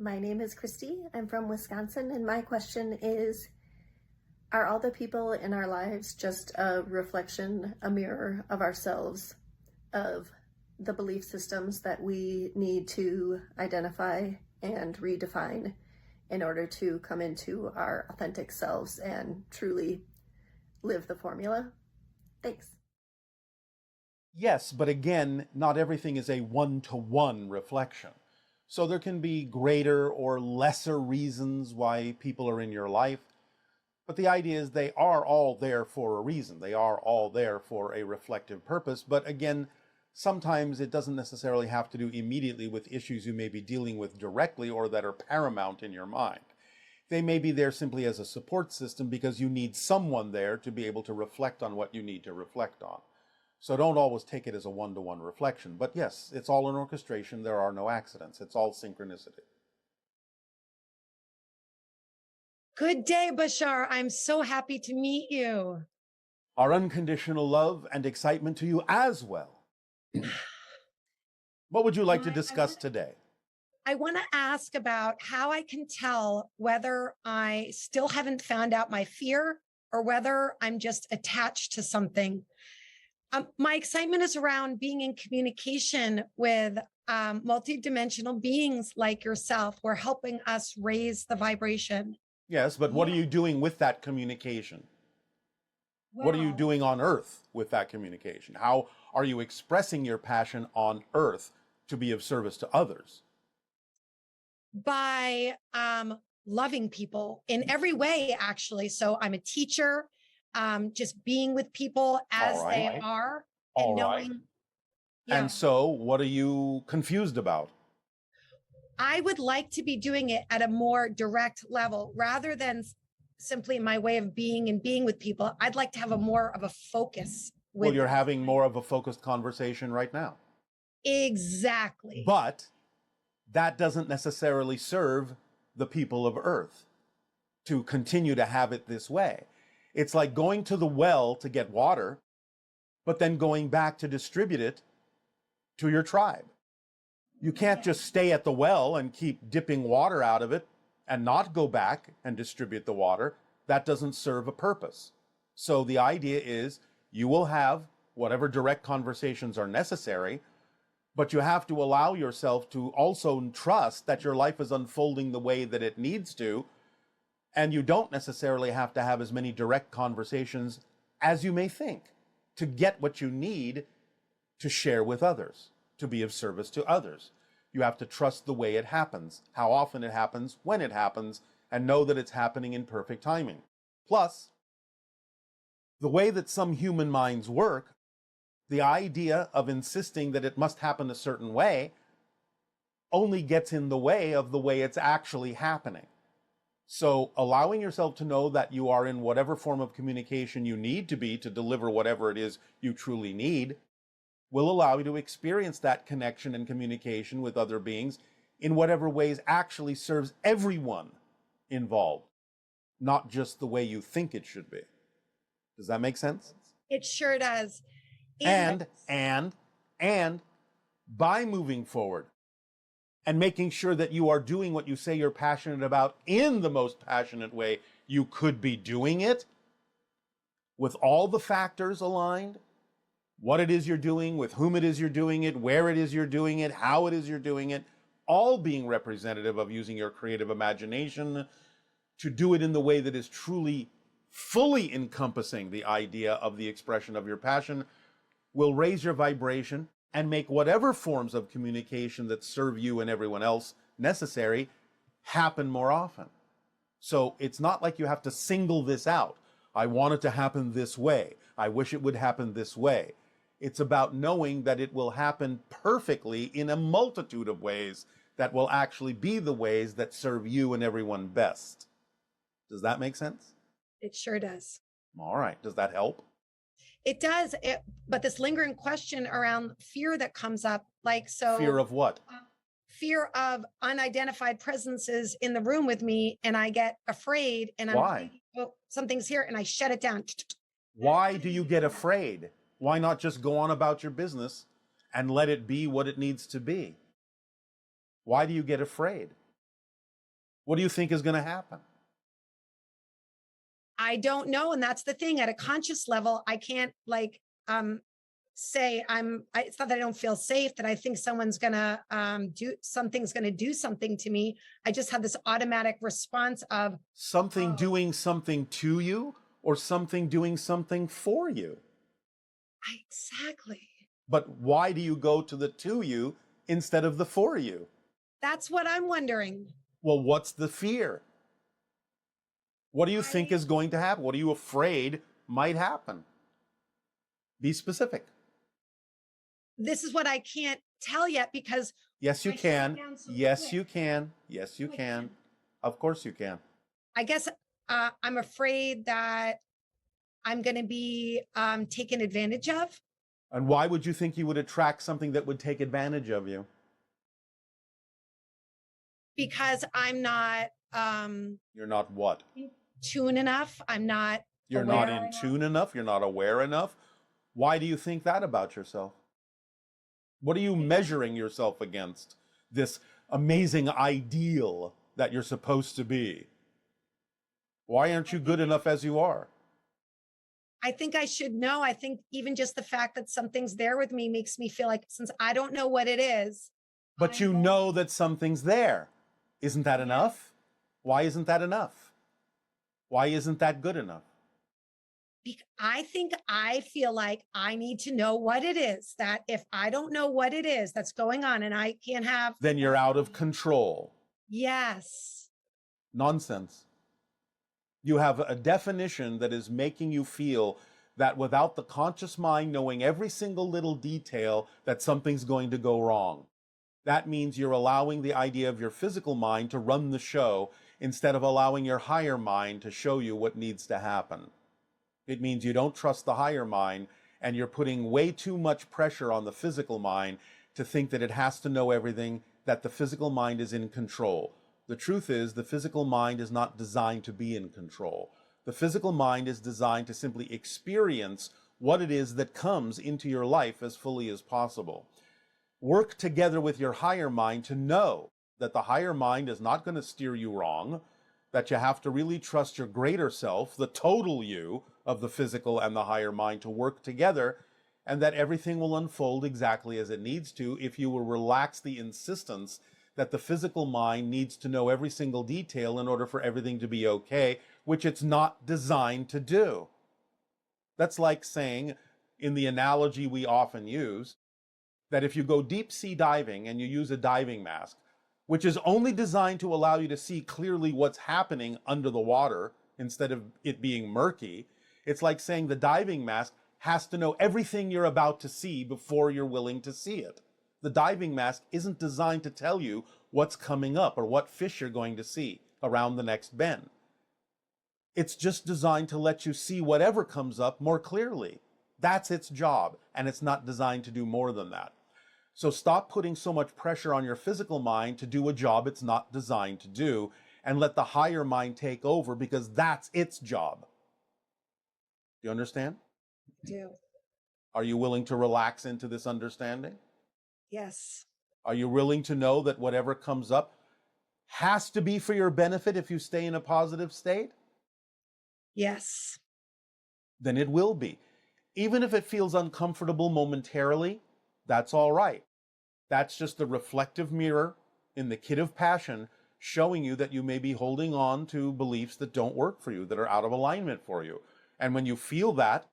My name is Christy. I'm from Wisconsin, and my question is, are all the people in our lives just a reflection, a mirror of ourselves, of the belief systems that we need to identify and redefine in order to come into our authentic selves and truly live the formula? Thanks. Yes, but again, not everything is a one-to-one reflection. So there can be greater or lesser reasons why people are in your life. But the idea is they are all there for a reason. They are all there for a reflective purpose. But again, sometimes it doesn't necessarily have to do immediately with issues you may be dealing with directly or that are paramount in your mind. They may be there simply as a support system because you need someone there to be able to reflect on what you need to reflect on. So don't always take it as a one-to-one reflection. But yes, it's all an orchestration. There are no accidents. It's all synchronicity. Good day, Bashar. I'm so happy to meet you. Our unconditional love and excitement to you as well. What would you like to discuss today? I want to ask about how I can tell whether I still haven't found out my fear or whether I'm just attached to something. My excitement is around being in communication with multidimensional beings like yourself who are helping us raise the vibration. Yes, but what are you doing with that communication? What are you doing on Earth with that communication? How are you expressing your passion on Earth to be of service to others? By loving people in every way, actually. So I'm a teacher, just being with people as they are and knowing. Yeah. And so what are you confused about? I would like to be doing it at a more direct level rather than simply my way of being and being with people. I'd like to have a more of a focus. Well, you're having more of a focused conversation right now. Exactly. But that doesn't necessarily serve the people of Earth to continue to have it this way. It's like going to the well to get water, but then going back to distribute it to your tribe. You can't just stay at the well and keep dipping water out of it and not go back and distribute the water. That doesn't serve a purpose. So the idea is you will have whatever direct conversations are necessary, but you have to allow yourself to also trust that your life is unfolding the way that it needs to, and you don't necessarily have to have as many direct conversations as you may think to get what you need to share with others, to be of service to others. You have to trust the way it happens, how often it happens, when it happens, and know that it's happening in perfect timing. Plus, the way that some human minds work, the idea of insisting that it must happen a certain way only gets in the way of the way it's actually happening. So allowing yourself to know that you are in whatever form of communication you need to be to deliver whatever it is you truly need will allow you to experience that connection and communication with other beings in whatever ways actually serves everyone involved, not just the way you think it should be. Does that make sense? It sure does. And by moving forward and making sure that you are doing what you say you're passionate about in the most passionate way you could be doing it, with all the factors aligned, what it is you're doing, with whom it is you're doing it, where it is you're doing it, how it is you're doing it, all being representative of using your creative imagination to do it in the way that is truly, fully encompassing the idea of the expression of your passion, will raise your vibration and make whatever forms of communication that serve you and everyone else necessary happen more often. So it's not like you have to single this out. I want it to happen this way. I wish it would happen this way. It's about knowing that it will happen perfectly in a multitude of ways that will actually be the ways that serve you and everyone best. Does that make sense? It sure does. All right. Does that help? It does. But this lingering question around fear that comes up, like, so. Fear of what? Fear of unidentified presences in the room with me, and I get afraid, and I'm thinking, oh, something's here, and I shut it down. Why do you get afraid? Why not just go on about your business and let it be what it needs to be? Why do you get afraid? What do you think is going to happen? I don't know. And that's the thing. At a conscious level, I can't say it's not that I don't feel safe, that I think someone's gonna do something to me. I just have this automatic response of Something doing something to you, or something doing something for you. Exactly. But why do you go to the to you instead of the for you? That's what I'm wondering. Well, what's the fear? What do you think is going to happen? What are you afraid might happen? Be specific. This is what I can't tell yet because yes, you can. Yes, you can. Yes, you can. Of course you can. I guess I'm afraid that I'm going to be taken advantage of. And why would you think you would attract something that would take advantage of you? Because I'm not You're not what? in tune enough. I'm not You're not in tune enough. You're not aware enough. Why do you think that about yourself? What are you measuring yourself against? This amazing ideal that you're supposed to be. Why aren't you good enough as you are? I think I should know. I think even just the fact that something's there with me makes me feel like, since I don't know what it is. But you know that something's there. Isn't that enough? Why isn't that enough? Why isn't that good enough? I feel like I need to know what it is, that if I don't know what it is that's going on and I can't have. Then you're out of control. Yes. Nonsense. You have a definition that is making you feel that without the conscious mind knowing every single little detail, that something's going to go wrong. That means you're allowing the idea of your physical mind to run the show instead of allowing your higher mind to show you what needs to happen. It means you don't trust the higher mind, and you're putting way too much pressure on the physical mind to think that it has to know everything, that the physical mind is in control. The truth is, the physical mind is not designed to be in control. The physical mind is designed to simply experience what it is that comes into your life as fully as possible. Work together with your higher mind to know that the higher mind is not going to steer you wrong, that you have to really trust your greater self, the total you of the physical and the higher mind, to work together, and that everything will unfold exactly as it needs to if you will relax the insistence that the physical mind needs to know every single detail in order for everything to be okay, which it's not designed to do. That's like saying, in the analogy we often use, that if you go deep sea diving and you use a diving mask, which is only designed to allow you to see clearly what's happening under the water instead of it being murky, it's like saying the diving mask has to know everything you're about to see before you're willing to see it. The diving mask isn't designed to tell you what's coming up or what fish you're going to see around the next bend. It's just designed to let you see whatever comes up more clearly. That's its job, and it's not designed to do more than that. So stop putting so much pressure on your physical mind to do a job it's not designed to do, and let the higher mind take over, because that's its job. Do you understand? I do. Are you willing to relax into this understanding? Yes. Are you willing to know that whatever comes up has to be for your benefit if you stay in a positive state? Yes. Then it will be. Even if it feels uncomfortable momentarily, that's all right. That's just the reflective mirror in the kit of passion showing you that you may be holding on to beliefs that don't work for you, that are out of alignment for you. And when you feel that,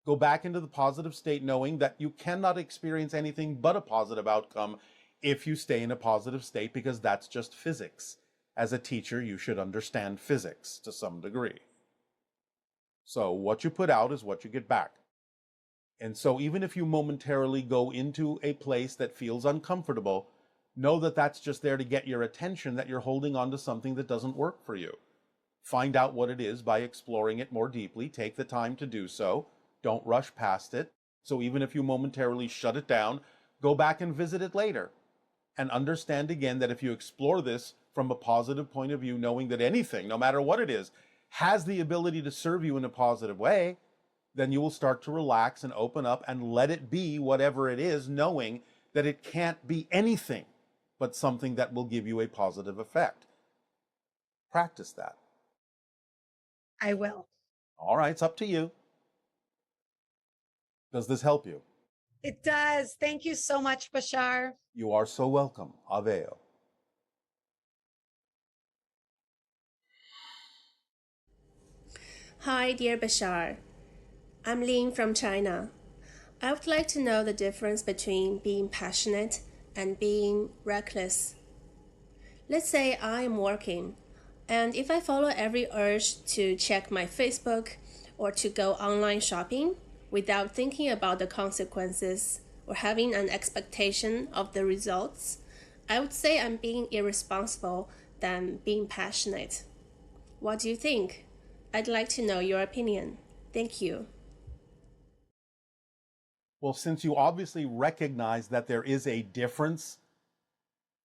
go back into the positive state, knowing that you cannot experience anything but a positive outcome if you stay in a positive state, because that's just physics. As a teacher, you should understand physics to some degree. So what you put out is what you get back. And so even if you momentarily go into a place that feels uncomfortable, know that that's just there to get your attention, that you're holding on to something that doesn't work for you. Find out what it is by exploring it more deeply. Take the time to do so. Don't rush past it. So even if you momentarily shut it down, go back and visit it later. And understand again that if you explore this from a positive point of view, knowing that anything, no matter what it is, has the ability to serve you in a positive way, then you will start to relax and open up and let it be whatever it is, knowing that it can't be anything but something that will give you a positive effect. Practice that. I will. All right, it's up to you. Does this help you? It does. Thank you so much, Bashar. You are so welcome. Aveo. Hi, dear Bashar. I'm Lin from China. I would like to know the difference between being passionate and being reckless. Let's say I am working, and if I follow every urge to check my Facebook or to go online shopping without thinking about the consequences or having an expectation of the results, I would say I'm being irresponsible than being passionate. What do you think? I'd like to know your opinion. Thank you. Well, since you obviously recognize that there is a difference,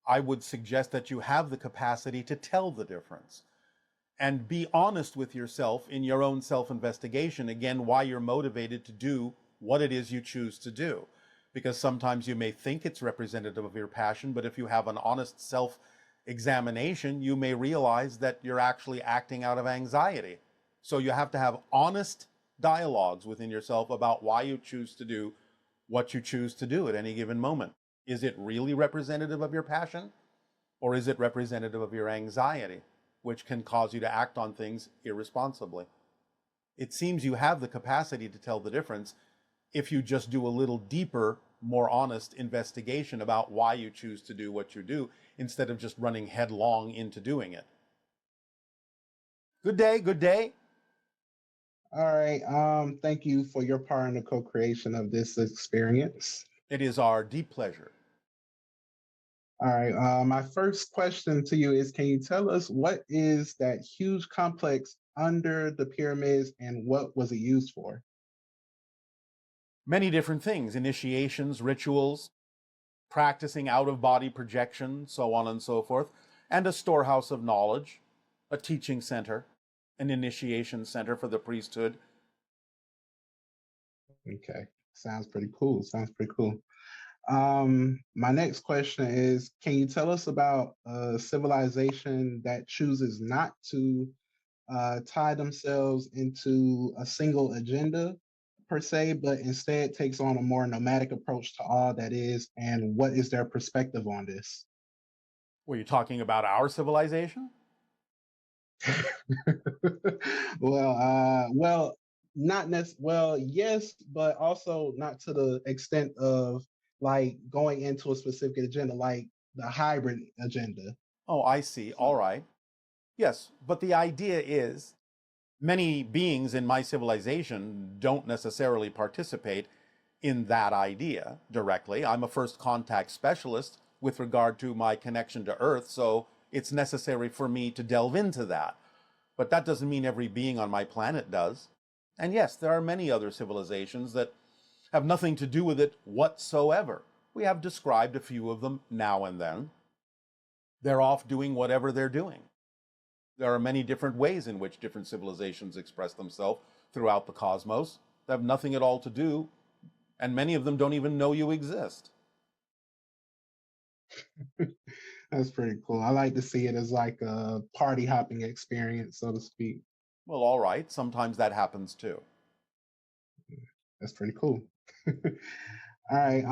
I would suggest that you have the capacity to tell the difference and be honest with yourself in your own self-investigation, again, why you're motivated to do what it is you choose to do. Because sometimes you may think it's representative of your passion, but if you have an honest self-examination, you may realize that you're actually acting out of anxiety. So you have to have honest dialogues within yourself about why you choose to do what you choose to do at any given moment. Is it really representative of your passion? Or is it representative of your anxiety, which can cause you to act on things irresponsibly? It seems you have the capacity to tell the difference if you just do a little deeper, more honest investigation about why you choose to do what you do, instead of just running headlong into doing it. Good day, good day. All right. Thank you for your part in the co-creation of this experience. It is our deep pleasure. All right. My first question to you is, can you tell us what is that huge complex under the pyramids and what was it used for? Many different things: initiations, rituals, practicing out-of-body projection, so on and so forth, and a storehouse of knowledge, a teaching center, an initiation center for the priesthood. Okay. Sounds pretty cool. Sounds pretty cool. My next question is, can you tell us about a civilization that chooses not to tie themselves into a single agenda per se, but instead takes on a more nomadic approach to all that is, and what is their perspective on this? Were you talking about our civilization? Well, not necessarily. Well, yes, but also not to the extent of like going into a specific agenda, like the hybrid agenda. Oh, I see. All right. Yes, but the idea is many beings in my civilization don't necessarily participate in that idea directly. I'm a first contact specialist with regard to my connection to Earth, so it's necessary for me to delve into that. But that doesn't mean every being on my planet does. And yes, there are many other civilizations that have nothing to do with it whatsoever. We have described a few of them now and then. They're off doing whatever they're doing. There are many different ways in which different civilizations express themselves throughout the cosmos that have nothing at all to do, and many of them don't even know you exist. That's pretty cool. I like to see it as like a party hopping experience, so to speak. Well, all right, sometimes that happens too. That's pretty cool. All right.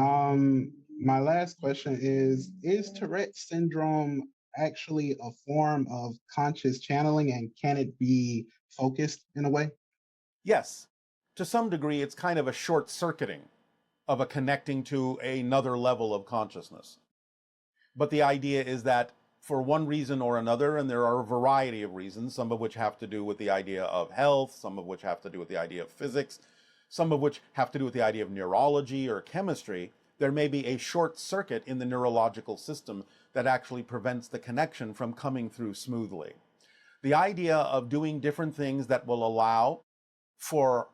My last question is Tourette syndrome actually a form of conscious channeling and can it be focused in a way? Yes, to some degree, it's kind of a short circuiting of a connecting to another level of consciousness. But the idea is that for one reason or another, and there are a variety of reasons, some of which have to do with the idea of health, some of which have to do with the idea of physics, some of which have to do with the idea of neurology or chemistry, there may be a short circuit in the neurological system that actually prevents the connection from coming through smoothly. The idea of doing different things that will allow for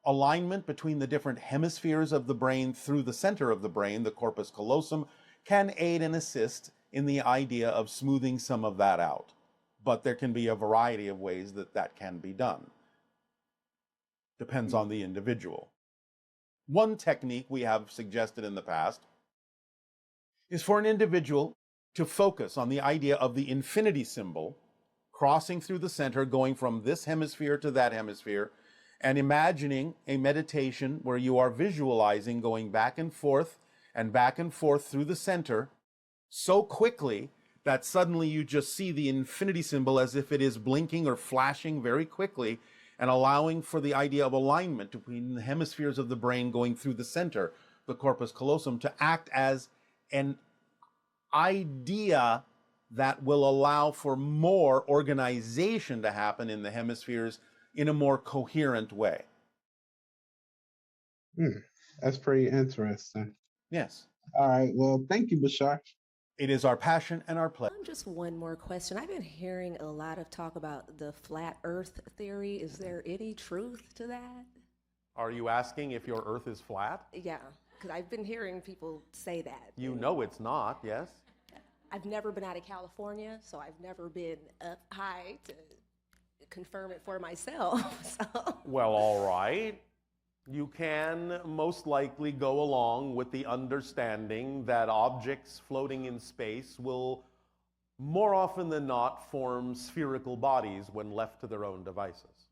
alignment between the different hemispheres of the brain through the center of the brain, the corpus callosum, can aid and assist in the idea of smoothing some of that out. But there can be a variety of ways that that can be done. Depends on the individual. One technique we have suggested in the past is for an individual to focus on the idea of the infinity symbol crossing through the center, going from this hemisphere to that hemisphere, and imagining a meditation where you are visualizing going back and forth through the center so quickly that suddenly you just see the infinity symbol as if it is blinking or flashing very quickly, and allowing for the idea of alignment between the hemispheres of the brain going through the center, the corpus callosum, to act as an idea that will allow for more organization to happen in the hemispheres in a more coherent way. That's pretty interesting. Yes. All right. Well, thank you, Bashar. It is our passion and our pleasure. Just one more question. I've been hearing a lot of talk about the flat earth theory. Is there any truth to that? Are you asking if your earth is flat? Yeah, because I've been hearing people say that. You know it's not, yes? I've never been out of California, so I've never been up high to confirm it for myself. So. Well, all right. You can most likely go along with the understanding that objects floating in space will more often than not form spherical bodies when left to their own devices.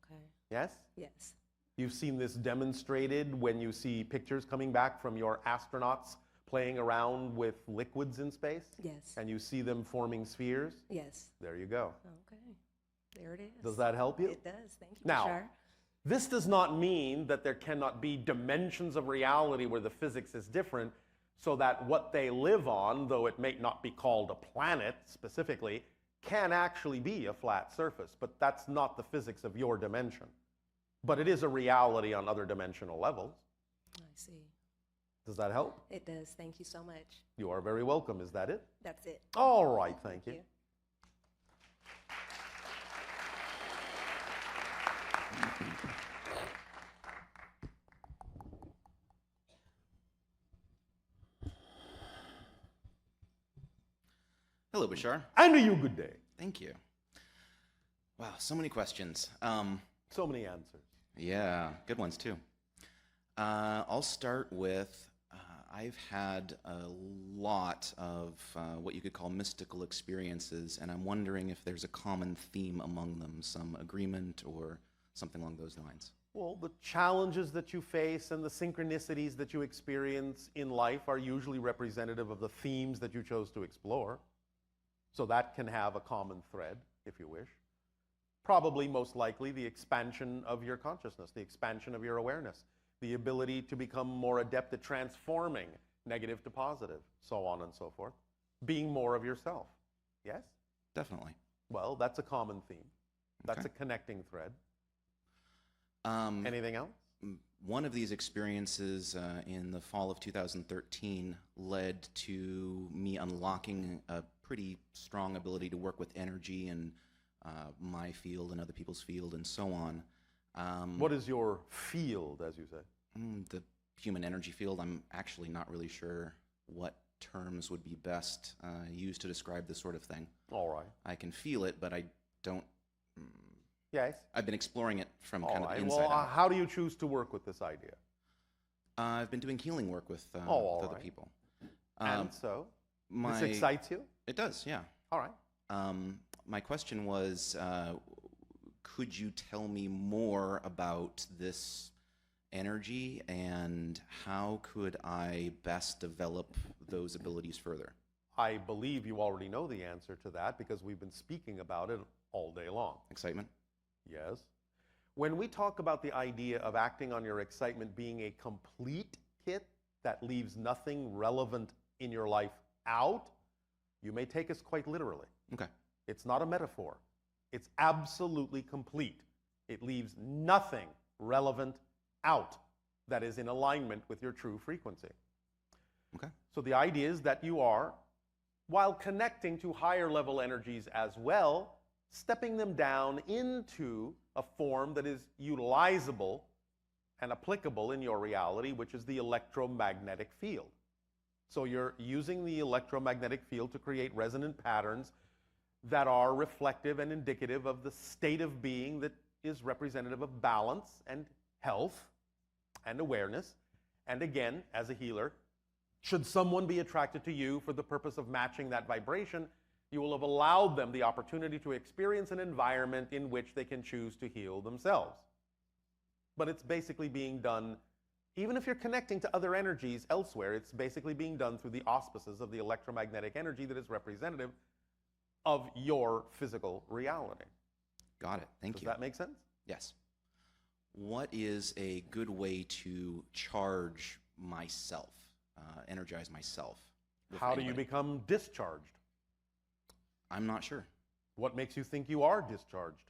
Okay. Yes? Yes. You've seen this demonstrated when you see pictures coming back from your astronauts playing around with liquids in space? Yes. And you see them forming spheres? Yes. There you go. Okay. There it is. Does that help you? It does. Thank you, Now, Bashar. this does not mean that there cannot be dimensions of reality where the physics is different, so that what they live on, though it may not be called a planet specifically, can actually be a flat surface. But that's not the physics of your dimension. But it is a reality on other dimensional levels. I see. Does that help? It does. Thank you so much. You are very welcome. Is that it? That's it. All right, thank you. Hello, Bashar. And to you, good day. Thank you. Wow, so many questions. So many answers. Yeah, good ones too. I'll start with I've had a lot of what you could call mystical experiences, and I'm wondering if there's a common theme among them, some agreement or something along those lines. Well, the challenges that you face and the synchronicities that you experience in life are usually representative of the themes that you chose to explore. So that can have a common thread, if you wish. Probably most likely the expansion of your consciousness, the expansion of your awareness, the ability to become more adept at transforming negative to positive, so on and so forth. Being more of yourself. Yes? Definitely. Well, that's a common theme. That's Okay. a connecting thread. Anything else? One of these experiences in the fall of 2013 led to me unlocking a pretty strong ability to work with energy and my field and other people's field and so on. What is your field, as you say? The human energy field. I'm actually not really sure what terms would be best used to describe this sort of thing. All right. I can feel it, but I don't. Yes. I've been exploring it from All kind of right. the inside Well, out. how do you choose to work with this idea? I've been doing healing work with all other right. people. And so, My, this excites you? It does, yeah. All right. My question was, could you tell me more about this energy and how could I best develop those abilities further? I believe you already know the answer to that because we've been speaking about it all day long. Excitement? Yes. When we talk about the idea of acting on your excitement being a complete kit that leaves nothing relevant in your life out, you may take us quite literally. Okay. It's not a metaphor. It's absolutely complete. It leaves nothing relevant out that is in alignment with your true frequency. Okay. So the idea is that you are, while connecting to higher level energies as well, stepping them down into a form that is utilizable and applicable in your reality, which is the electromagnetic field. So you're using the electromagnetic field to create resonant patterns that are reflective and indicative of the state of being that is representative of balance and health and awareness. And again, as a healer, should someone be attracted to you for the purpose of matching that vibration, You will have allowed them the opportunity to experience an environment in which they can choose to heal themselves. But it's basically being done, even if you're connecting to other energies elsewhere, it's basically being done through the auspices of the electromagnetic energy that is representative of your physical reality. Got it. Thank you. Does that make sense? Yes. What is a good way to charge myself, energize myself? How do you become discharged? I'm not sure. What makes you think you are discharged?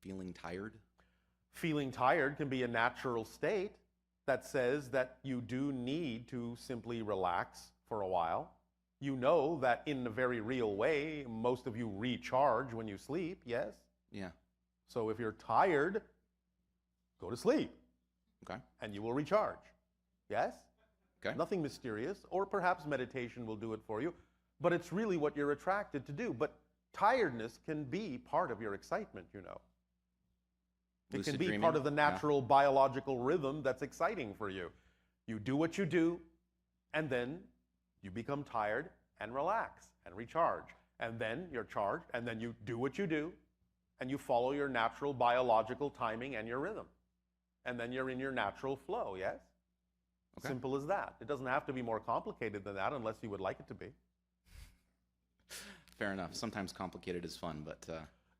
Feeling tired. Feeling tired can be a natural state that says that you do need to simply relax for a while. You know that in a very real way, most of you recharge when you sleep, yes? Yeah. So if you're tired, go to sleep. Okay. And you will recharge. Yes? Okay. Nothing mysterious, or perhaps meditation will do it for you, but it's really what you're attracted to do. But tiredness can be part of your excitement, you know. It can be part of the natural biological rhythm that's exciting for you. You do what you do, and then you become tired and relax and recharge. And then you're charged, and then you do what you do, and you follow your natural biological timing and your rhythm. And then you're in your natural flow, yes? Okay. Simple as that. It doesn't have to be more complicated than that unless you would like it to be. Fair enough. Sometimes complicated is fun, but...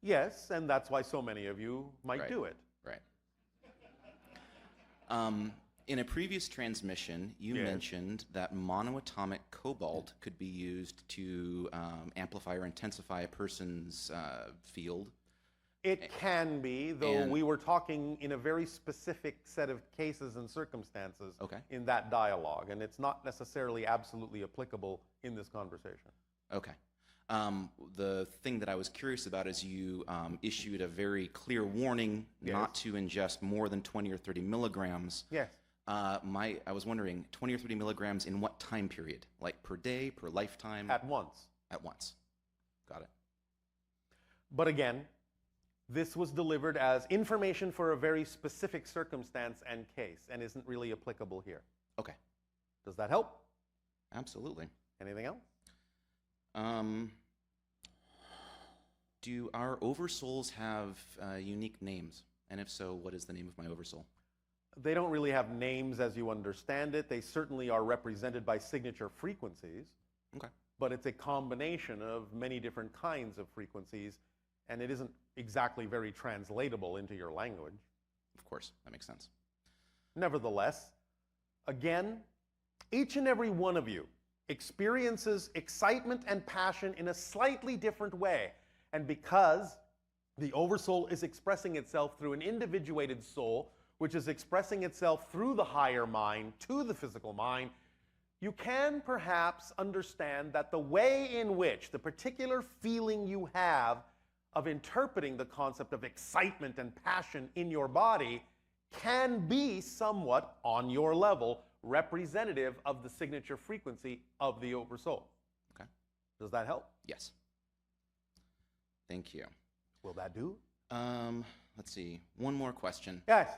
Yes, and that's why so many of you might do it. Right. In a previous transmission, you mentioned that monoatomic cobalt could be used to amplify or intensify a person's field. It can be, though we were talking in a very specific set of cases and circumstances in that dialogue, and it's not necessarily absolutely applicable in this conversation. Okay. The thing that I was curious about is you issued a very clear warning not to ingest more than 20 or 30 milligrams. Yes. I was wondering, 20 or 30 milligrams in what time period? Like per day, per lifetime? At once. At once. Got it. But again, this was delivered as information for a very specific circumstance and case, and isn't really applicable here. Okay. Does that help? Absolutely. Anything else? Do our oversouls have unique names? And if so, what is the name of my oversoul? They don't really have names as you understand it. They certainly are represented by signature frequencies. Okay. But it's a combination of many different kinds of frequencies, and it isn't exactly very translatable into your language. Of course, that makes sense. Nevertheless, again, each and every one of you experiences excitement and passion in a slightly different way. And because the oversoul is expressing itself through an individuated soul, which is expressing itself through the higher mind to the physical mind, you can perhaps understand that the way in which the particular feeling you have of interpreting the concept of excitement and passion in your body can be somewhat, on your level, representative of the signature frequency of the oversoul. Okay. Does that help? Yes. Thank you. Will that do? Let's see. One more question. Yes.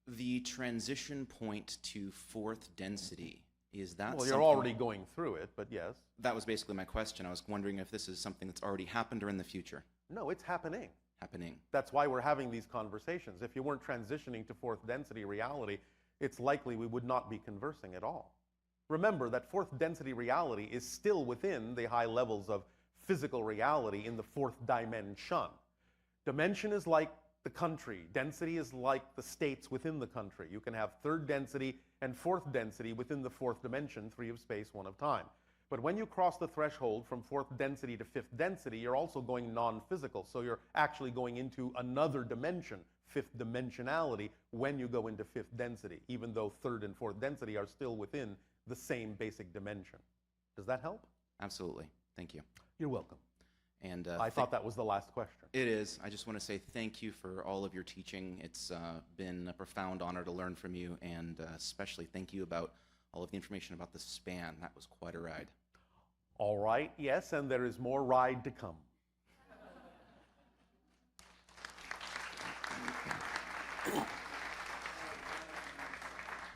The transition point to fourth density, is that Well, you're already going through it, but yes. That was basically my question. I was wondering if this is something that's already happened or in the future. No, it's happening. Happening. That's why we're having these conversations. If you weren't transitioning to fourth density reality, it's likely we would not be conversing at all. Remember that fourth density reality is still within the high levels of physical reality in the fourth dimension. Dimension is like the country. Density is like the states within the country. You can have third density and fourth density within the fourth dimension, 3 of space, 1 of time. But when you cross the threshold from fourth density to fifth density, you're also going non-physical. So you're actually going into another dimension, fifth dimensionality, when you go into fifth density, even though third and fourth density are still within the same basic dimension. Does that help? Absolutely. Thank you. You're welcome. And I thought that was the last question. It is. I just want to say thank you for all of your teaching. It's been a profound honor to learn from you, and especially thank you about all of the information about the span. That was quite a ride. All right, yes, and there is more ride to come.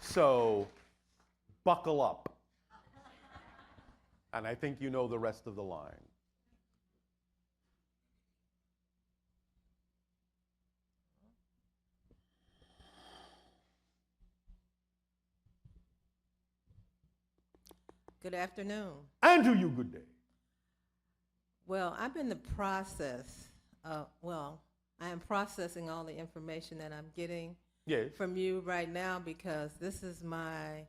So, buckle up. And I think you know the rest of the line. Good afternoon. And to you, good day. Well, I'm in the process I am processing all the information that I'm getting Yes. from you right now because this is my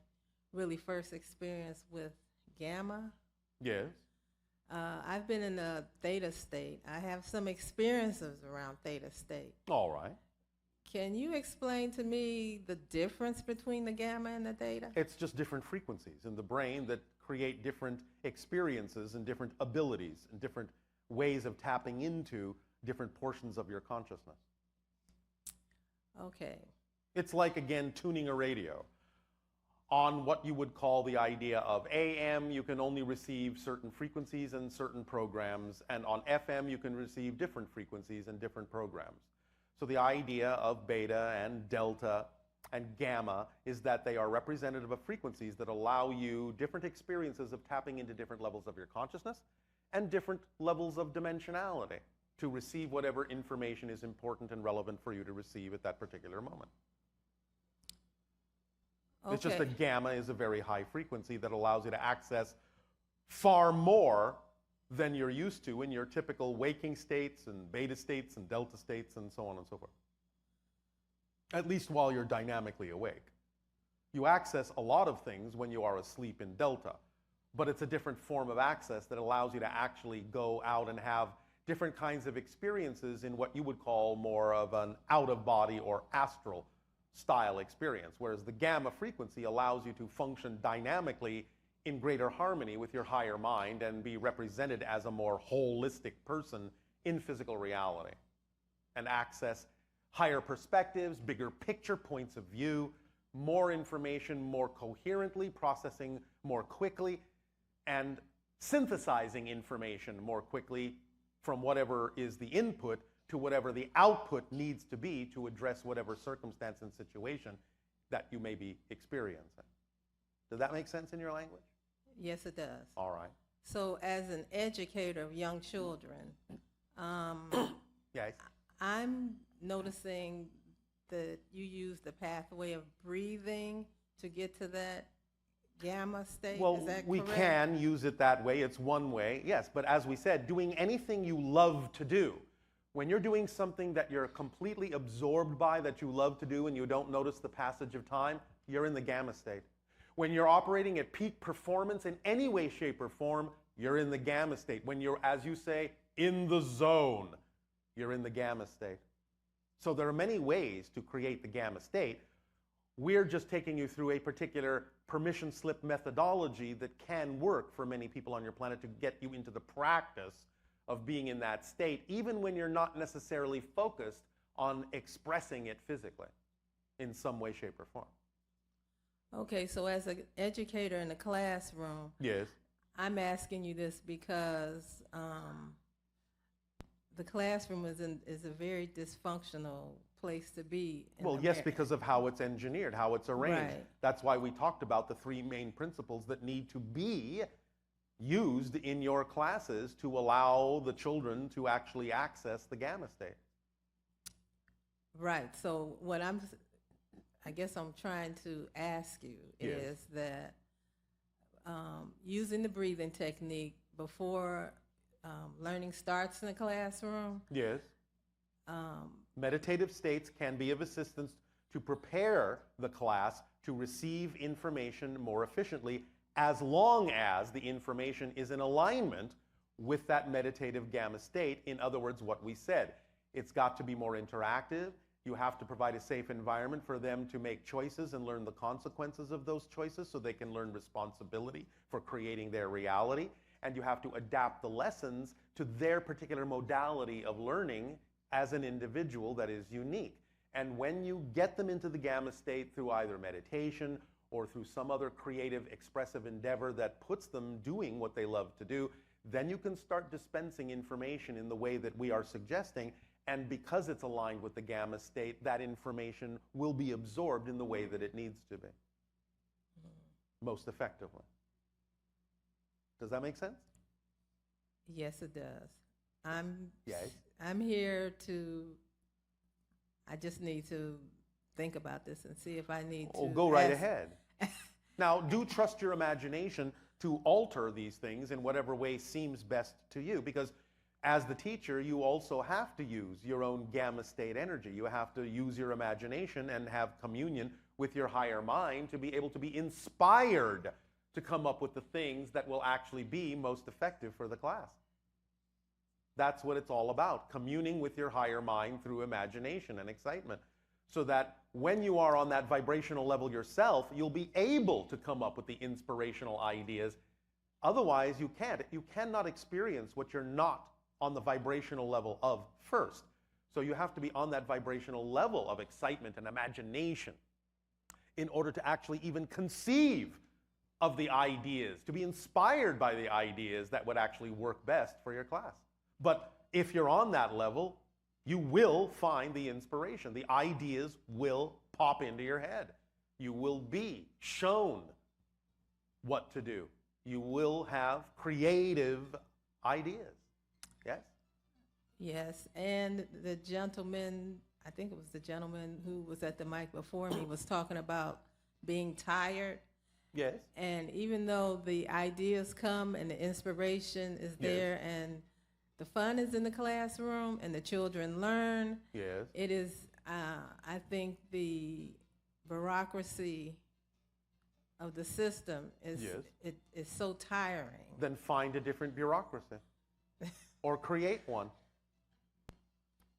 really first experience with gamma. Yes. I've been in a theta state. I have some experiences around theta state. All right. Can you explain to me the difference between the gamma and the theta? It's just different frequencies in the brain that create different experiences and different abilities and different ways of tapping into different portions of your consciousness. Okay. It's like, again, tuning a radio. On what you would call the idea of AM, you can only receive certain frequencies and certain programs, and on FM, you can receive different frequencies and different programs. So the idea of beta and delta and gamma is that they are representative of frequencies that allow you different experiences of tapping into different levels of your consciousness and different levels of dimensionality to receive whatever information is important and relevant for you to receive at that particular moment. Okay. It's just that gamma is a very high frequency that allows you to access far more than you're used to in your typical waking states and beta states and delta states and so on and so forth. At least while you're dynamically awake. You access a lot of things when you are asleep in delta, but it's a different form of access that allows you to actually go out and have different kinds of experiences in what you would call more of an out-of-body or astral style experience, whereas the gamma frequency allows you to function dynamically in greater harmony with your higher mind and be represented as a more holistic person in physical reality and access higher perspectives, bigger picture points of view, more information more coherently, processing more quickly, and synthesizing information more quickly from whatever is the input to whatever the output needs to be to address whatever circumstance and situation that you may be experiencing. Does that make sense in your language? Yes, it does. All right. So as an educator of young children, Yes. I'm noticing that you use the pathway of breathing to get to that gamma state. Well, Is that we correct? can use it that way. It's one way, yes. But as we said, doing anything you love to do, when you're doing something that you're completely absorbed by, that you love to do, and you don't notice the passage of time, you're in the gamma state. When you're operating at peak performance in any way, shape, or form, you're in the gamma state. When you're, as you say, in the zone, you're in the gamma state. So there are many ways to create the gamma state. We're just taking you through a particular permission slip methodology that can work for many people on your planet to get you into the practice of being in that state, even when you're not necessarily focused on expressing it physically in some way, shape, or form. Okay, so as an educator in the classroom, Yes. I'm asking you this because the classroom is a very dysfunctional place to be. Well, yes, because of how it's engineered, how it's arranged. Right. That's why we talked about the three main principles that need to be used in your classes to allow the children to actually access the gamma state. Right. So what I guess I'm trying to ask you Yes. is that using the breathing technique before learning starts in the classroom. Yes. Meditative states can be of assistance to prepare the class to receive information more efficiently, as long as the information is in alignment with that meditative gamma state. In other words, what we said, it's got to be more interactive. You have to provide a safe environment for them to make choices and learn the consequences of those choices so they can learn responsibility for creating their reality. And you have to adapt the lessons to their particular modality of learning as an individual that is unique. And when you get them into the gamma state through either meditation or through some other creative, expressive endeavor that puts them doing what they love to do, then you can start dispensing information in the way that we are suggesting. And because it's aligned with the gamma state, that information will be absorbed in the way that it needs to be, most effectively. Does that make sense? Yes, it does. Yes. I'm here to, I just need to think about this and see if I need to. Oh, go right ask- ahead. Now, do trust your imagination to alter these things in whatever way seems best to you, because as the teacher, you also have to use your own gamma state energy. You have to use your imagination and have communion with your higher mind to be able to be inspired to come up with the things that will actually be most effective for the class. That's what it's all about, communing with your higher mind through imagination and excitement, so that when you are on that vibrational level yourself, you'll be able to come up with the inspirational ideas. Otherwise, you can't. You cannot experience what you're not on the vibrational level of first. So you have to be on that vibrational level of excitement and imagination in order to actually even conceive of the ideas, to be inspired by the ideas that would actually work best for your class. But if you're on that level, you will find the inspiration. The ideas will pop into your head. You will be shown what to do. You will have creative ideas. Yes? Yes, and the gentleman, I think it was the gentleman who was at the mic before me, was talking about being tired. Yes. And even though the ideas come and the inspiration is there and the fun is in the classroom and the children learn, Yes. it is, I think the bureaucracy of the system is it is so tiring. Then find a different bureaucracy or create one.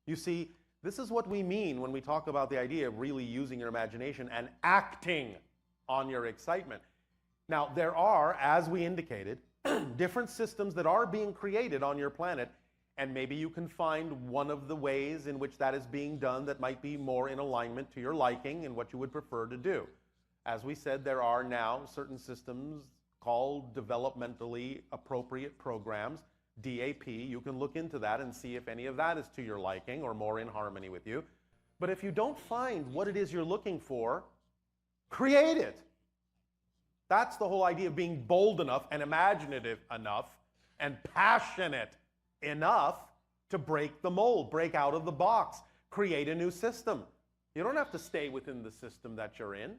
You see, this is what we mean when we talk about the idea of really using your imagination and acting on your excitement. Now, there are, as we indicated, different systems that are being created on your planet, and maybe you can find one of the ways in which that is being done that might be more in alignment to your liking and what you would prefer to do. As we said, there are now certain systems called developmentally appropriate programs, DAP. You can look into that and see if any of that is to your liking or more in harmony with you. But if you don't find what it is you're looking for, create it. That's the whole idea of being bold enough and imaginative enough and passionate enough to break the mold, break out of the box, create a new system. You don't have to stay within the system that you're in.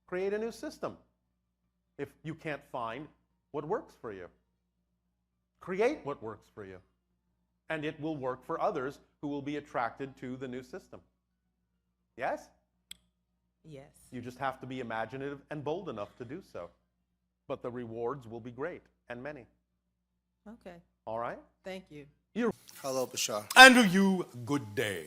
Create a new system if you can't find what works for you. Create what works for you, and it will work for others who will be attracted to the new system. Yes? Yes. You just have to be imaginative and bold enough to do so. But the rewards will be great and many. Okay. All right? Thank you. Hello, Bashar. And you, good day.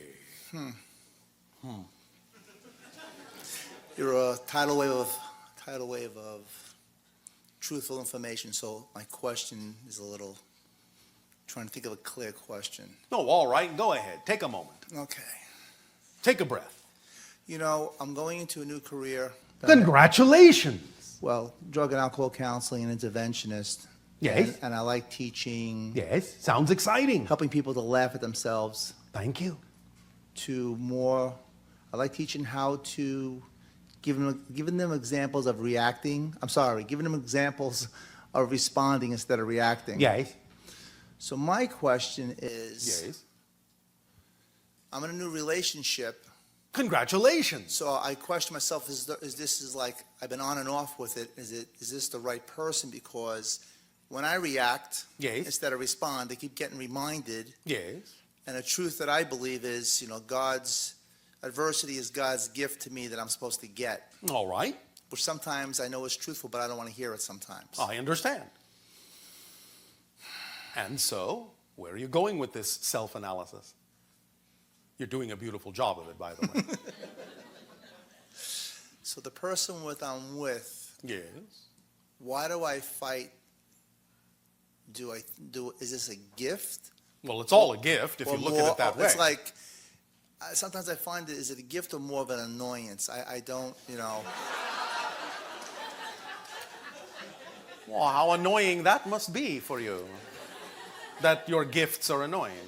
You're a tidal wave of truthful information. So my question is a little trying to think of a clear question. Oh, all right. Go ahead. Take a moment. Okay. Take a breath. You know, I'm going into a new career. Congratulations. Well, drug and alcohol counseling and interventionist. Yes. And I like teaching, Yes. Sounds exciting. helping people to laugh at themselves. Thank you. I like teaching how to giving them examples of reacting. Giving them examples of responding instead of reacting. Yes. So my question is, Yes. I'm in a new relationship. Congratulations. So I question myself: I've been on and off with it? Is this the right person? Because when I react Yes. instead of respond, they keep getting reminded. Yes. And a truth that I believe is, God's adversity is God's gift to me that I'm supposed to get, All right. which sometimes I know is truthful, but I don't want to hear it sometimes. I understand. And so, where are you going with this self-analysis? You're doing a beautiful job of it, by the way. So the person I'm with, Yes. why do I fight? Is this a gift? Well, it's all a gift if Or you look at it that way. It's like, sometimes I find is it a gift or more of an annoyance? I don't, Well, how annoying that must be for you, that your gifts are annoying.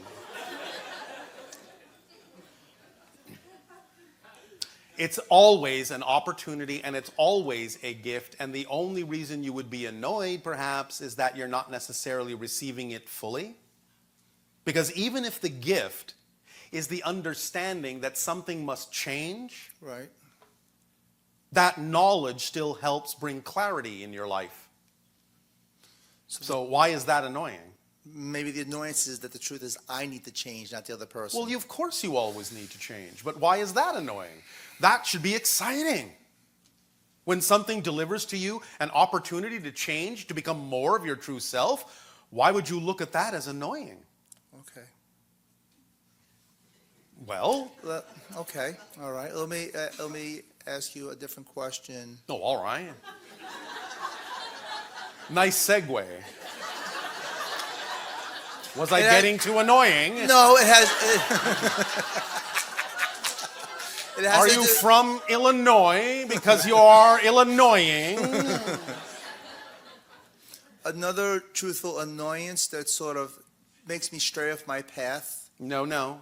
It's always an opportunity and it's always a gift. And the only reason you would be annoyed, perhaps, is that you're not necessarily receiving it fully. Because even if the gift is the understanding that something must change, Right. that knowledge still helps bring clarity in your life. So why is that annoying? Maybe the annoyance is that the truth is I need to change, not the other person. Well, of course you always need to change, but why is that annoying? That should be exciting. When something delivers to you an opportunity to change, to become more of your true self, why would you look at that as annoying? Okay. Well, Okay. All right. Let me ask you a different question. oh, all right. Nice segue. Was I getting too annoying? No, it has. It has Are to you do- from Illinois? Because you are Illinoising. Another truthful annoyance that sort of makes me stray off my path. No.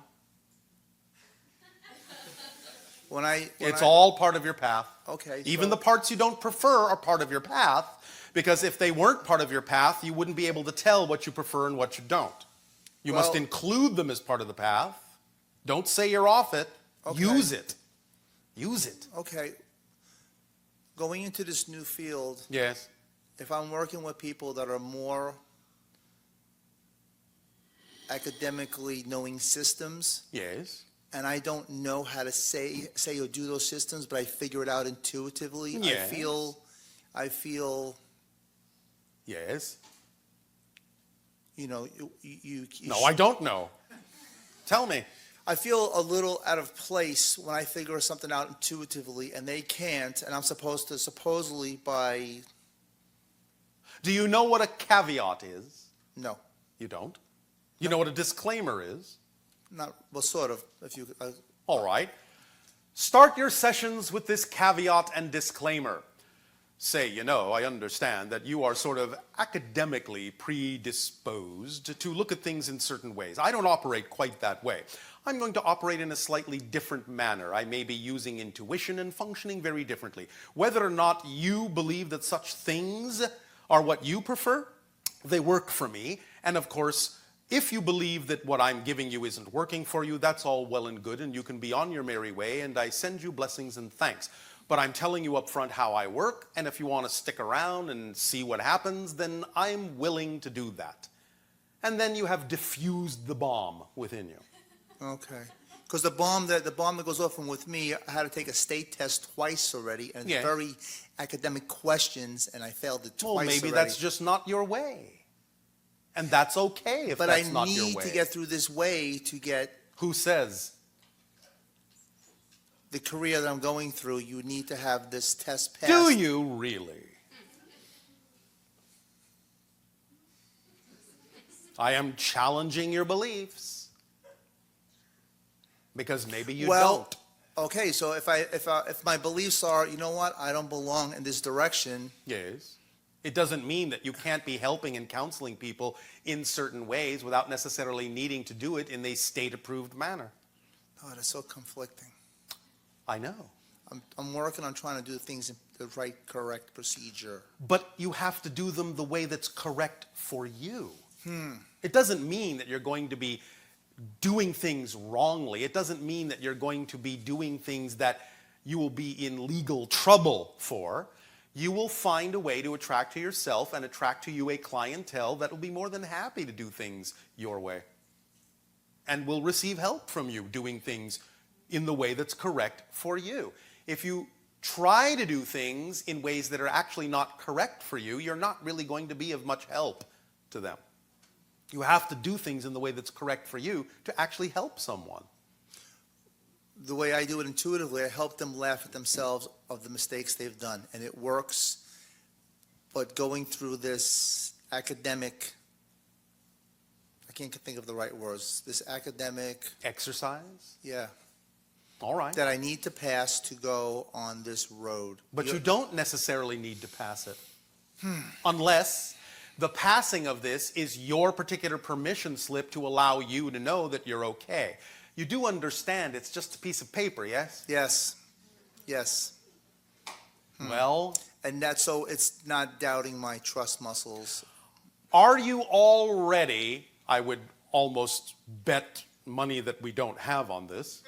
When It's I- all part of your path. Okay. Even so- the parts you don't prefer are part of your path, because if they weren't part of your path, you wouldn't be able to tell what you prefer and what you don't. You must Well- include them as part of the path. Don't say you're off it. Okay. Use it. Use it. Okay. Going into this new field, Yes. if I'm working with people that are more academically knowing systems, Yes. and I don't know how to say or do those systems, but I figure it out intuitively, Yes. I feel, Yes. you know, you No, I don't know. Tell me. I feel a little out of place when I figure something out intuitively and they can't, and I'm supposed to supposedly by Do you know what a caveat is? no, You don't? You know what a disclaimer is? not well, sort of. If you All right. Start your sessions with this caveat and disclaimer. Say, I understand that you are sort of academically predisposed to look at things in certain ways. I don't operate quite that way. I'm going to operate in a slightly different manner. I may be using intuition and functioning very differently. Whether or not you believe that such things are what you prefer, they work for me. And of course, if you believe that what I'm giving you isn't working for you, that's all well and good, and you can be on your merry way, and I send you blessings and thanks. But I'm telling you up front how I work, and if you want to stick around and see what happens, then I'm willing to do that. And then you have diffused the bomb within you. okay. Because the bomb that goes off with me, I had to take a state test twice already, and it's Yeah. very academic questions, and I failed it twice Well, maybe already. that's just not your way. And that's okay if But that's I not your need way. to get through this way to get Who says? the career that I'm going through. You need to have this test passed. Do you really? I am challenging your beliefs. Because maybe you don't. Okay, so if my beliefs are, you know what, I don't belong in this direction. Yes. It doesn't mean that you can't be helping and counseling people in certain ways without necessarily needing to do it in a state-approved manner. Oh, that's so conflicting. I know. I'm working on trying to do things in the right, correct procedure. But you have to do them the way that's correct for you. It doesn't mean that you're going to be doing things wrongly. It doesn't mean that you're going to be doing things that you will be in legal trouble for. You will find a way to attract to yourself and attract to you a clientele that will be more than happy to do things your way and will receive help from you doing things in the way that's correct for you. If you try to do things in ways that are actually not correct for you, you're not really going to be of much help to them. You have to do things in the way that's correct for you to actually help someone. The way I do it intuitively, I help them laugh at themselves of the mistakes they've done, and it works. But going through this academic, I can't think of the right words, this academic, Exercise? yeah, All right. that I need to pass to go on this road. But you don't necessarily need to pass it. Unless the passing of this is your particular permission slip to allow you to know that you're okay. You do understand it's just a piece of paper, yes? Yes. Yes. Well, And that's so it's not doubting my trust muscles. are you already, I would almost bet money that we don't have on this.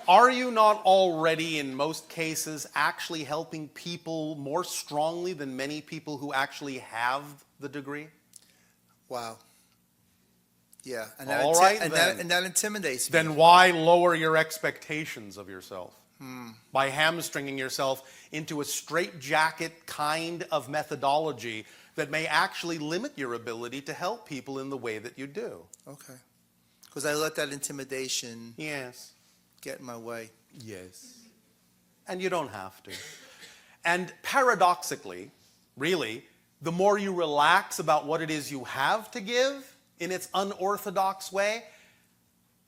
Are you not already, in most cases, actually helping people more strongly than many people who actually have the degree? Wow. Yeah. And All right, then. and that intimidates me. Then why lower your expectations of yourself? By hamstringing yourself into a straitjacket kind of methodology that may actually limit your ability to help people in the way that you do. Okay. Because I let that intimidation Yes. get in my way. Yes. And you don't have to. And paradoxically, really, the more you relax about what it is you have to give in its unorthodox way,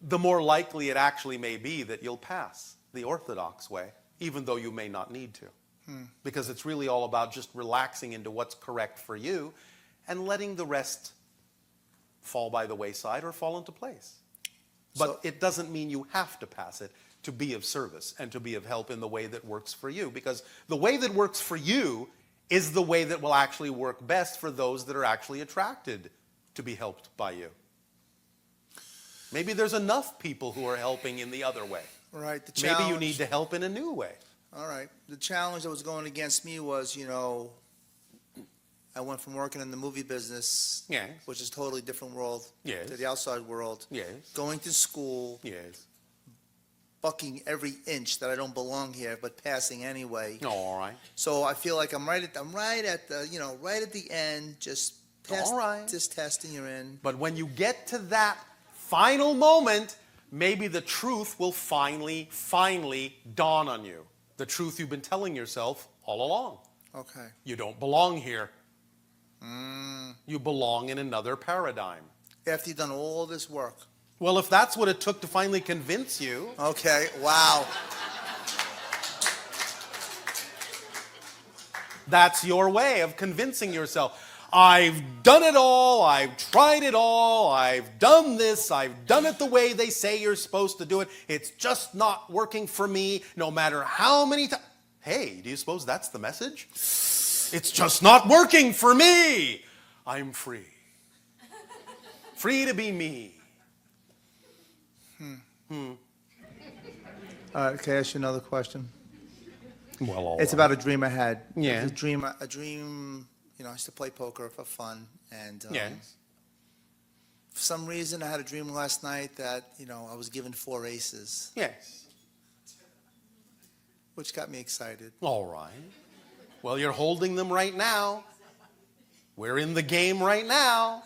the more likely it actually may be that you'll pass the orthodox way, even though you may not need to. Because it's really all about just relaxing into what's correct for you and letting the rest fall by the wayside or fall into place. But So- it doesn't mean you have to pass it to be of service and to be of help in the way that works for you. Because the way that works for you is the way that will actually work best for those that are actually attracted to be helped by you. Maybe there's enough people who are helping in the other way. Right. The Maybe you challenge- need to help in a new way. All right. The challenge that was going against me was, I went from working in the movie business, Yes. which is a totally different world, Yes. to the outside world, Yes. going to school, Yes. bucking every inch that I don't belong here, but passing anyway. All right. So I feel like I'm right at the, right at the end, just pass All right. this test and you're in. But when you get to that final moment, maybe the truth will finally dawn on you. The truth you've been telling yourself all along. Okay. You don't belong here. You belong in another paradigm. After you've done all this work. Well, if that's what it took to finally convince you, Okay. Wow. that's your way of convincing yourself. I've done it all, I've tried it all, I've done this, I've done it the way they say you're supposed to do it. It's just not working for me, no matter how many times. Hey, do you suppose that's the message? It's just not working for me. I'm free. Free to be me. All right. Can I ask you another question? Well, It's about a dream I had. Yeah. A dream, I used to play poker for fun. And Yes. for some reason, I had a dream last night that, I was given 4 aces, Yes. which got me excited. All right. Well, you're holding them right now. We're in the game right now.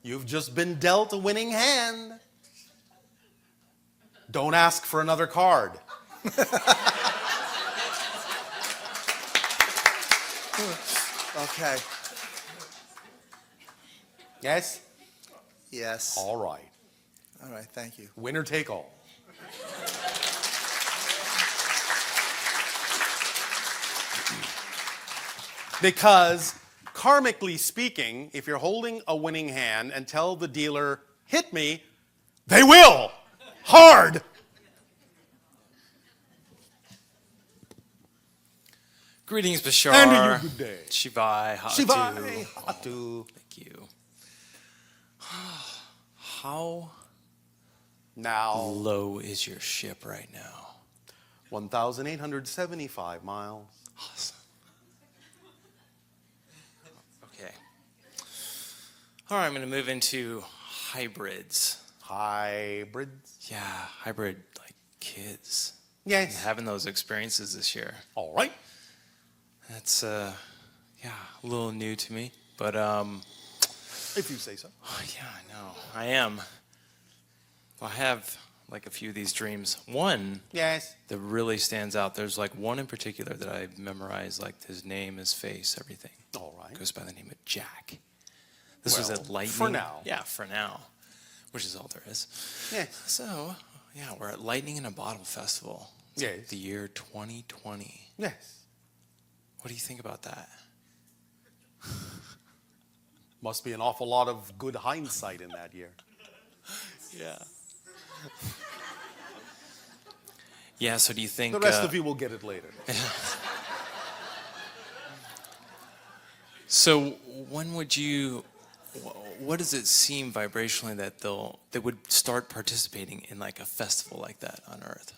You've just been dealt a winning hand. Don't ask for another card. Okay. Yes? Yes. All right. All right. Thank you. Winner take all. Because, karmically speaking, if you're holding a winning hand and tell the dealer, hit me, they will! Hard! Greetings, Bashar. And to you, good day. Shivai, Hatu. Shivai, Hatu. Thank you. How Now, low is your ship right now? 1,875 miles. Awesome. Okay. All right, I'm going to move into hybrids. Hybrids. Yeah, hybrid, like kids. Yes. Having those experiences this year. All right. That's, a little new to me. But, If you say so. yeah, I know. I am. Well, I have, like, a few of these dreams. One Yes. that really stands out. There's like one in particular that I memorized, like his name, his face, everything. All right. Goes by the name of Jack. This was Well, at Lightning. for now. Yeah, for now, which is all there is. Yes. So, yeah, we're at Lightning in a Bottle Festival. It's Yes. The year 2020. Yes. What do you think about that? Must be an awful lot of good hindsight in that year. Yeah. Yeah, so do you think... The rest of you will get it later. So when would you... What does it seem vibrationally that they would start participating in like a festival like that on Earth?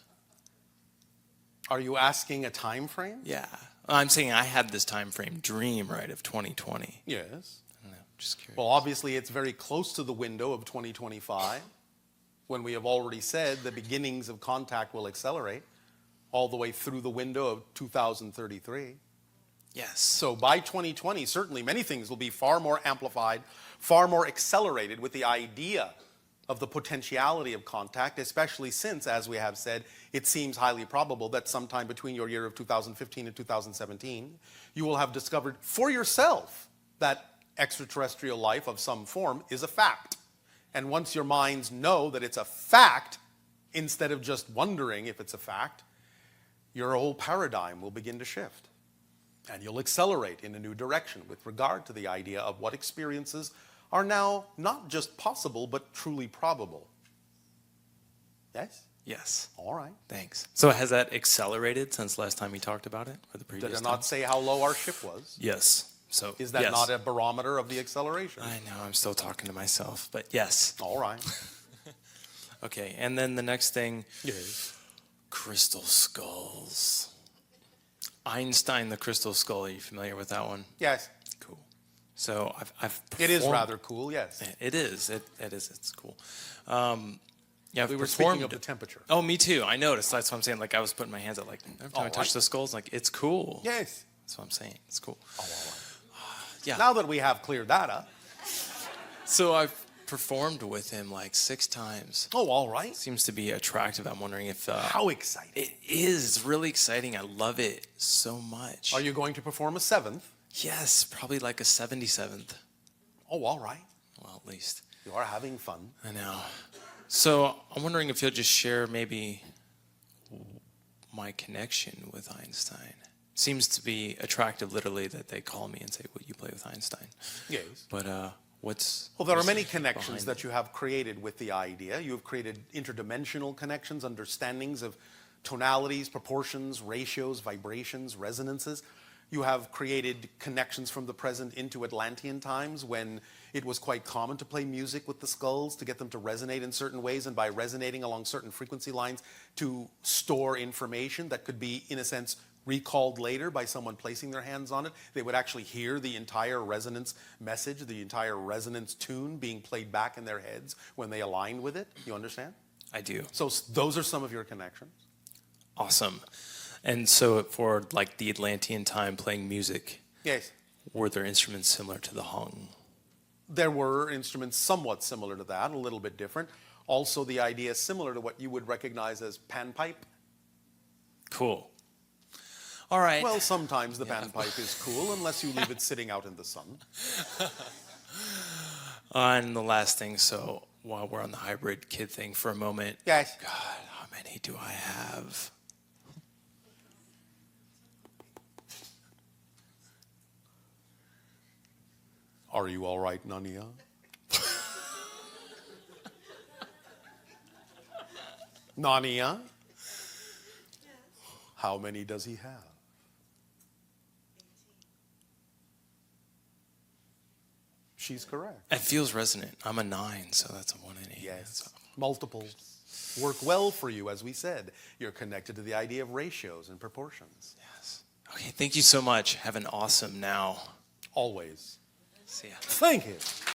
Are you asking a time frame? Yeah. I'm saying I had this time frame dream, right, of 2020. Yes. I don't know, just curious. Well, obviously, it's very close to the window of 2025, when we have already said the beginnings of contact will accelerate all the way through the window of 2033. Yes. So by 2020, certainly many things will be far more amplified, far more accelerated with the idea of the potentiality of contact, especially since, as we have said, it seems highly probable that sometime between your year of 2015 and 2017, you will have discovered for yourself that extraterrestrial life of some form is a fact. And once your minds know that it's a fact, instead of just wondering if it's a fact, your whole paradigm will begin to shift. And you'll accelerate in a new direction with regard to the idea of what experiences are now not just possible, but truly probable. Yes? Yes. All right. Thanks. So has that accelerated since last time we talked about it, or the previous Did I time? not say how low our ship was? Yes. So Is that yes. not a barometer of the acceleration? I know, I'm still talking to myself, but yes. All right. Okay, and then the next thing, Yes. crystal skulls. Einstein, the crystal skull, are you familiar with that one? Yes. Cool. So I've It is performed- rather cool, yes. It is. It is. It's cool. Yeah, We were speaking of the temperature. Oh, me too. I noticed. That's what I'm saying. Like I was putting my hands out. Like every time I All touch right. the skulls, like it's cool. Yes. That's what I'm saying. It's cool. Oh, all right. Yeah. Now that we have cleared that up. So I've performed with him like 6 times. Oh, all right. Seems to be attractive. I'm wondering if How exciting. it is. It's really exciting. I love it so much. Are you going to perform a 7th? Yes, probably like a 77th. Oh, all right. Well, at least. You are having fun. I know. So I'm wondering if you'll just share maybe my connection with Einstein. Seems to be attractive, literally, that they call me and say, "Would you play with Einstein?" Yes. But what's Well, there are many what's connections behind that it? you have created with the idea. You have created interdimensional connections, understandings of tonalities, proportions, ratios, vibrations, resonances. You have created connections from the present into Atlantean times when it was quite common to play music with the skulls to get them to resonate in certain ways, and by resonating along certain frequency lines to store information that could be, in a sense, recalled later by someone placing their hands on it. They would actually hear the entire resonance message, the entire resonance tune being played back in their heads when they aligned with it. You understand? I do. So those are some of your connections. Awesome. And so for like the Atlantean time playing music, Yes. were there instruments similar to the hung? There were instruments somewhat similar to that, a little bit different. Also, the idea is similar to what you would recognize as panpipe. Cool. All right. Well, sometimes the panpipe is cool unless you leave it sitting out in the sun. And the last thing, so while we're on the hybrid kid thing for a moment, Yes. God, how many do I have? Are you all right, Nania? Nania? How many does he have? She's correct. It feels resonant. I'm a 9, so that's a 1 in 8. Yes. Multiples work well for you, as we said. You're connected to the idea of ratios and proportions. Yes. Okay, thank you so much. Have an awesome now. Always. See ya. Thank you.